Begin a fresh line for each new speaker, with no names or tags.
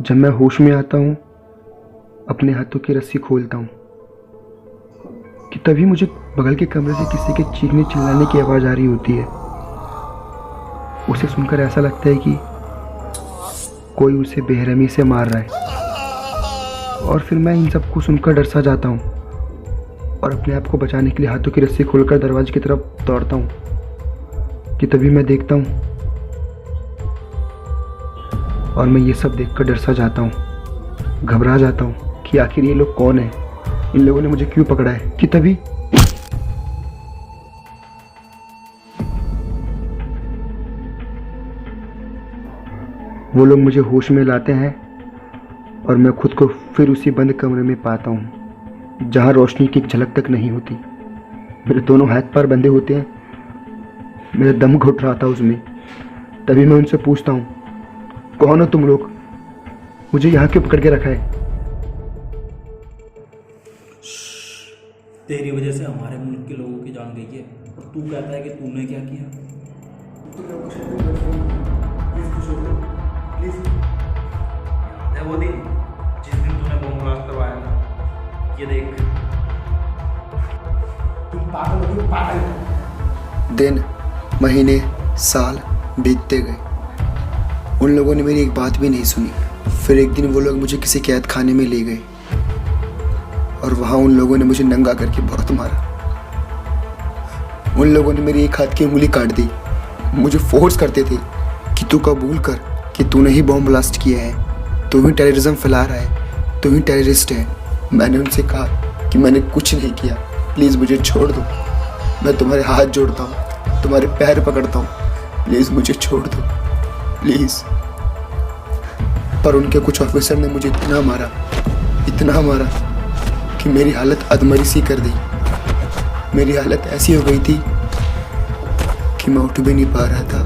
जब मैं होश में आता हूँ अपने हाथों की रस्सी खोलता हूँ कि तभी मुझे बगल के कमरे से किसी के चीखने चिल्लाने की आवाज़ आ रही होती है। उसे सुनकर ऐसा लगता है कि कोई उसे बेरहमी से मार रहा है और फिर मैं इन सबको सुनकर डर सा जाता हूँ और अपने आप को बचाने के लिए हाथों की रस्सी खोलकर दरवाजे की तरफ दौड़ता हूँ कि तभी मैं देखता हूँ और मैं ये सब देखकर डर सा जाता हूँ, घबरा जाता हूँ कि आखिर ये लोग कौन हैं, इन लोगों ने मुझे क्यों पकड़ा है। कि तभी वो लोग मुझे होश में लाते हैं और मैं खुद को फिर उसी बंद कमरे में पाता हूँ जहाँ रोशनी की एक झलक तक नहीं होती। मेरे दोनों हाथ पैर बंधे होते हैं, मेरा दम घुट रहा था उसमें। तभी मैं उनसे पूछता हूँ, कौन हो तुम लोग, मुझे यहाँ क्यों पकड़ के रखा है।
तेरी वजह से हमारे मुल्क के लोगों की जान गई है और तू कहता है कि तूने क्या किया। याद है वो दिन जिस दिन तूने बम ब्लास्ट करवाया था। ये देख, तुम पागल हो, पागल।
दिन, महीने, साल बीतते गए, उन लोगों ने मेरी एक बात भी नहीं सुनी। फिर एक दिन वो लोग मुझे किसी कैद खाने में ले गए और वहाँ उन लोगों ने मुझे नंगा करके बहुत मारा। उन लोगों ने मेरी एक हाथ की उंगली काट दी। मुझे फोर्स करते थे कि तू कबूल कर कि तूने ही बॉम्ब ब्लास्ट किया है, तू ही टेररिज्म फैला रहा है, तू ही टेररिस्ट है। मैंने उनसे कहा कि मैंने कुछ नहीं किया, प्लीज़ मुझे छोड़ दो, मैं तुम्हारे हाथ जोड़ता हूँ, तुम्हारे पैर पकड़ता हूँ, प्लीज़ मुझे छोड़ दो, प्लीज़। पर उनके कुछ ऑफिसर ने मुझे इतना मारा कि मेरी हालत अधमरी सी कर दी। मेरी हालत ऐसी हो गई थी कि मैं उठ भी नहीं पा रहा था।